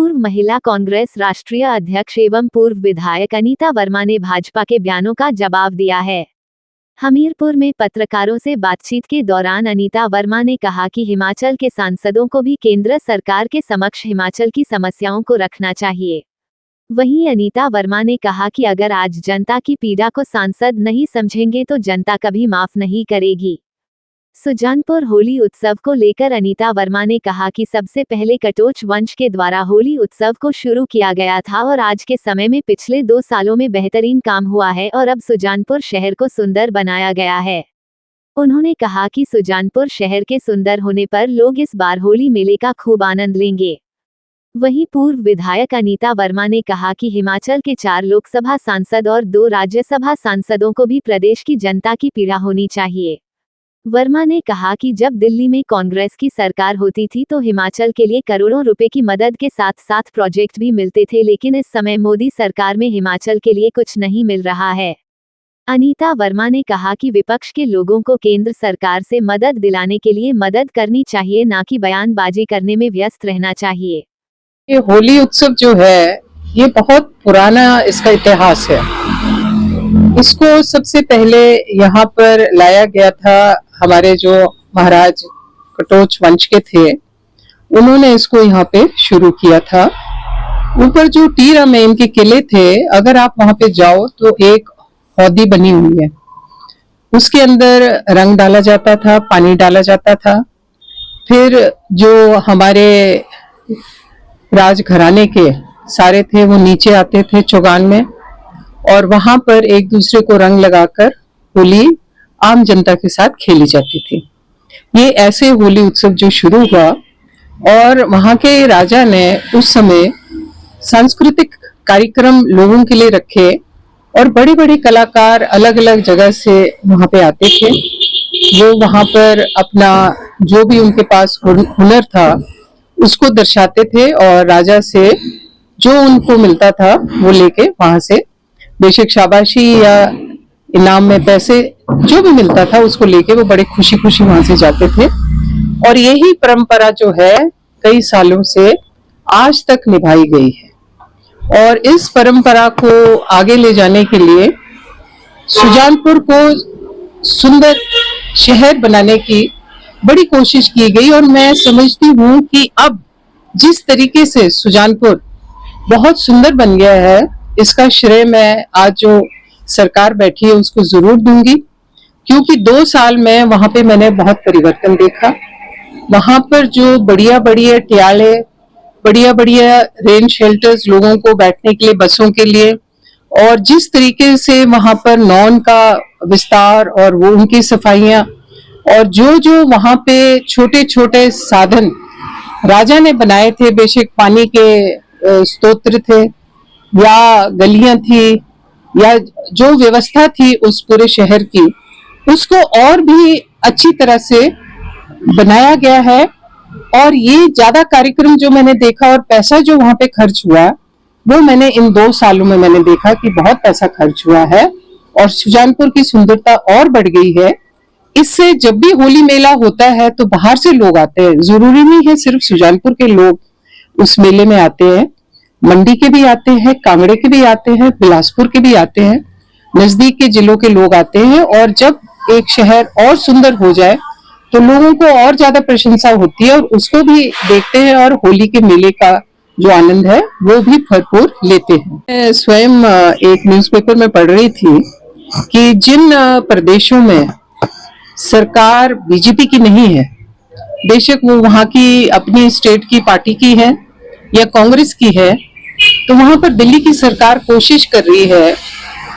पूर्व महिला कांग्रेस राष्ट्रीय अध्यक्ष एवं पूर्व विधायक अनीता वर्मा ने भाजपा के बयानों का जवाब दिया है। हमीरपुर में पत्रकारों से बातचीत के दौरान अनीता वर्मा ने कहा कि हिमाचल के सांसदों को भी केंद्र सरकार के समक्ष हिमाचल की समस्याओं को रखना चाहिए। वहीं अनीता वर्मा ने कहा कि अगर आज जनता की पीड़ा को सांसद नहीं समझेंगे तो जनता कभी माफ नहीं करेगी। सुजानपुर होली उत्सव को लेकर अनीता वर्मा ने कहा कि सबसे पहले कटोच वंश के द्वारा होली उत्सव को शुरू किया गया था और आज के समय में पिछले 2 सालों में बेहतरीन काम हुआ है और अब सुजानपुर शहर को सुंदर बनाया गया है। उन्होंने कहा कि सुजानपुर शहर के सुंदर होने पर लोग इस बार होली मेले का खूब आनंद लेंगे। वहीं पूर्व विधायक अनीता वर्मा ने कहा कि हिमाचल के 4 लोकसभा सांसद और 2 राज्यसभा सांसदों को भी प्रदेश की जनता की पीड़ा होनी चाहिए। वर्मा ने कहा कि जब दिल्ली में कांग्रेस की सरकार होती थी तो हिमाचल के लिए करोड़ों रुपए की मदद के साथ साथ प्रोजेक्ट भी मिलते थे, लेकिन इस समय मोदी सरकार में हिमाचल के लिए कुछ नहीं मिल रहा है। अनीता वर्मा ने कहा कि विपक्ष के लोगों को केंद्र सरकार से मदद दिलाने के लिए मदद करनी चाहिए, ना कि बयानबाजी करने में व्यस्त रहना चाहिए। ये होली उत्सव जो है ये बहुत पुराना इसका इतिहास है। इसको सबसे पहले यहाँ पर लाया गया था, हमारे जो महाराज कटोच वंश के थे उन्होंने इसको यहाँ पे शुरू किया था। ऊपर जो टीरा में इनके किले थे, अगर आप वहां पे जाओ तो एक हौदी बनी हुई है, उसके अंदर रंग डाला जाता था, पानी डाला जाता था। फिर जो हमारे राजघराने के सारे थे वो नीचे आते थे चौगान में और वहां पर एक दूसरे को रंग लगाकर होली आम जनता के साथ खेली जाती थी। ये ऐसे होली उत्सव जो शुरू हुआ और वहां के राजा ने उस समय सांस्कृतिक कार्यक्रम लोगों के लिए रखे और बड़े बड़े कलाकार अलग अलग जगह से वहां पे आते थे। वो वहां पर अपना जो भी उनके पास हुनर था उसको दर्शाते थे और राजा से जो उनको मिलता था वो लेके वहां से बेशक शाबाशी या इनाम में पैसे जो भी मिलता था उसको लेके वो बड़े खुशी खुशी वहां से जाते थे। और यही परंपरा जो है कई सालों से आज तक निभाई गई है और इस परंपरा को आगे ले जाने के लिए सुजानपुर को सुंदर शहर बनाने की बड़ी कोशिश की गई। और मैं समझती हूँ कि अब जिस तरीके से सुजानपुर बहुत सुंदर बन गया है, इसका श्रेय मैं आज जो सरकार बैठी है उसको जरूर दूंगी, क्योंकि 2 साल में वहां पे मैंने बहुत परिवर्तन देखा। वहां पर जो बढ़िया बढ़िया टियाले, बढ़िया बढ़िया रेन शेल्टर्स लोगों को बैठने के लिए, बसों के लिए, और जिस तरीके से वहां पर नॉन का विस्तार और वो उनकी सफाइयां और जो जो वहां पे छोटे छोटे साधन राजा ने बनाए थे, बेशक पानी के स्तोत्र थे या गलियां थी या जो व्यवस्था थी उस पूरे शहर की, उसको और भी अच्छी तरह से बनाया गया है। और ये ज्यादा कार्यक्रम जो मैंने देखा और पैसा जो वहां पे खर्च हुआ वो मैंने इन 2 सालों में मैंने देखा कि बहुत पैसा खर्च हुआ है और सुजानपुर की सुंदरता और बढ़ गई है। इससे जब भी होली मेला होता है तो बाहर से लोग आते हैं, जरूरी नहीं है सिर्फ सुजानपुर के लोग उस मेले में आते हैं, मंडी के भी आते हैं, कांगड़े के भी आते हैं, बिलासपुर के भी आते हैं, नजदीक के जिलों के लोग आते हैं। और जब एक शहर और सुंदर हो जाए तो लोगों को और ज्यादा प्रशंसा होती है और उसको भी देखते हैं और होली के मेले का जो आनंद है वो भी भरपूर लेते हैं। मैं स्वयं एक न्यूज़पेपर में पढ़ रही थी कि जिन प्रदेशों में सरकार बीजेपी की नहीं है, बेशक वो वहां की अपनी स्टेट की पार्टी की है या कांग्रेस की है, तो वहां पर दिल्ली की सरकार कोशिश कर रही है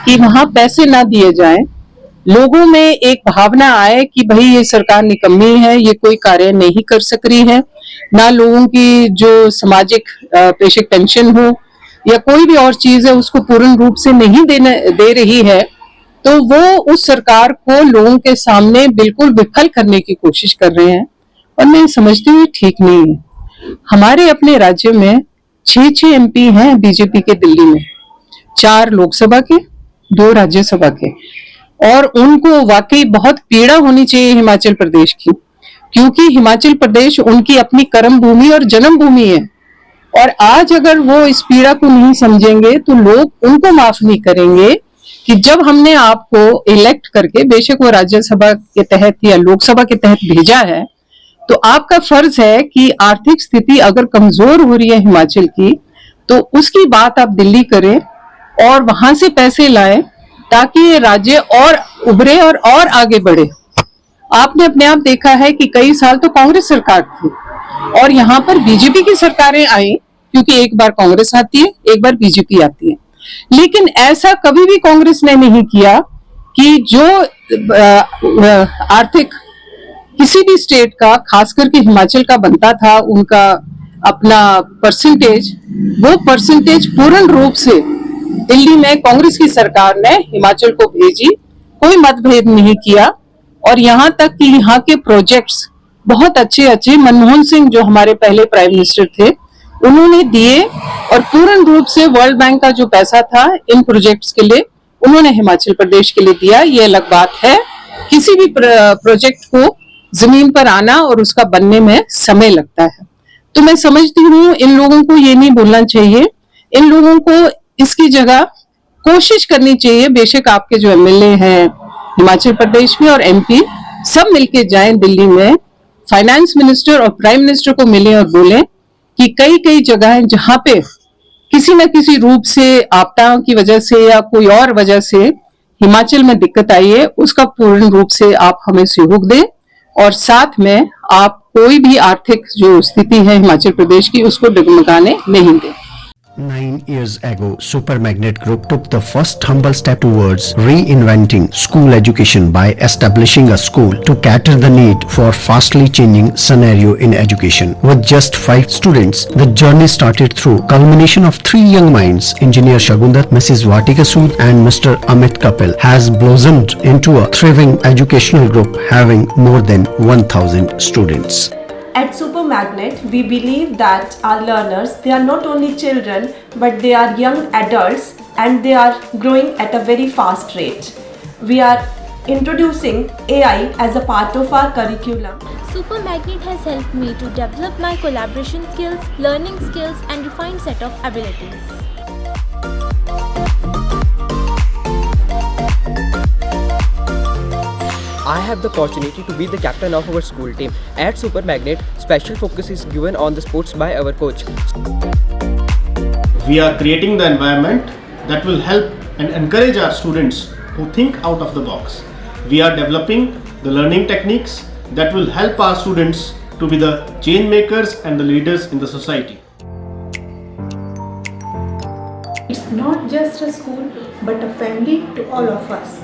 कि वहां पैसे ना दिए जाएं, लोगों में एक भावना आए कि भाई ये सरकार निकम्मी है, ये कोई कार्य नहीं कर सक रही है, ना लोगों की जो सामाजिक पेशेक पेंशन हो या कोई भी और चीज है उसको पूर्ण रूप से नहीं दे रही है, तो वो उस सरकार को लोगों के सामने बिल्कुल विफल करने की कोशिश कर रहे हैं। और मैं समझती हूँ ठीक नहीं है। हमारे अपने राज्य में 6 एमपी हैं बीजेपी के दिल्ली में, 4 लोकसभा के, 2 राज्यसभा के, और उनको वाकई बहुत पीड़ा होनी चाहिए हिमाचल प्रदेश की, क्योंकि हिमाचल प्रदेश उनकी अपनी कर्म भूमि और जन्म भूमि है। और आज अगर वो इस पीड़ा को नहीं समझेंगे तो लोग उनको माफ नहीं करेंगे कि जब हमने आपको इलेक्ट करके, बेशक वो राज्यसभा के तहत या लोकसभा के तहत भेजा है, तो आपका फर्ज है कि आर्थिक स्थिति अगर कमजोर हो रही है हिमाचल की, तो उसकी बात आप दिल्ली करें और वहां से पैसे लाएं ताकि ये राज्य और उभरे और आगे बढ़े। आपने अपने आप देखा है कि कई साल तो कांग्रेस सरकार थी और यहाँ पर बीजेपी की सरकारें आई, क्योंकि एक बार कांग्रेस आती है, एक बार बीजेपी आती है, लेकिन ऐसा कभी भी कांग्रेस ने नहीं किया कि जो आर्थिक किसी भी स्टेट का, खास करके हिमाचल का बनता था उनका अपना परसेंटेज, वो परसेंटेज पूर्ण रूप से दिल्ली में कांग्रेस की सरकार ने हिमाचल को भेजी, कोई मतभेद नहीं किया। और यहाँ तक कि यहाँ के प्रोजेक्ट्स बहुत अच्छे अच्छे, मनमोहन सिंह जो हमारे पहले प्राइम मिनिस्टर थे, उन्होंने दिए और पूर्ण रूप से वर्ल्ड बैंक का जो पैसा था इन प्रोजेक्ट्स के लिए उन्होंने हिमाचल प्रदेश के लिए दिया। ये अलग बात है, किसी भी प्रोजेक्ट को जमीन पर आना और उसका बनने में समय लगता है। तो मैं समझती हूँ इन लोगों को ये नहीं बोलना चाहिए, इन लोगों को इसकी जगह कोशिश करनी चाहिए, बेशक आपके जो एमएलए हैं हिमाचल प्रदेश में और एमपी सब मिलके जाएं दिल्ली में, फाइनेंस मिनिस्टर और प्राइम मिनिस्टर को मिलें और बोलें कि कई कई जगह हैं जहां पे किसी न किसी रूप से आपदाओं की वजह से या कोई और वजह से हिमाचल में दिक्कत आई है, उसका पूर्ण रूप से आप हमें सहयोग दें और साथ में आप कोई भी आर्थिक जो स्थिति है हिमाचल प्रदेश की उसको डगमगाने नहीं दें। 9 years ago, Super Magnet Group took the first humble step towards reinventing school education by establishing a school to cater the need for fastly changing scenario in education. With just 5 students, the journey started through culmination of 3 young minds, Engineer Shagundat, Mrs. Vatika Sood and Mr. Amit Kapil, has blossomed into a thriving educational group having more than 1000 students. At Super Magnet, we believe that our learners, they are not only children, but they are young adults and they are growing at a very fast rate. We are introducing AI as a part of our curriculum. Super Magnet has helped me to develop my collaboration skills, learning skills and refined set of abilities. I have the opportunity to be the captain of our school team. At Super Magnet, special focus is given on the sports by our coach. We are creating the environment that will help and encourage our students who think out of the box. We are developing the learning techniques that will help our students to be the change makers and the leaders in the society. It's not just a school, but a family to all of us.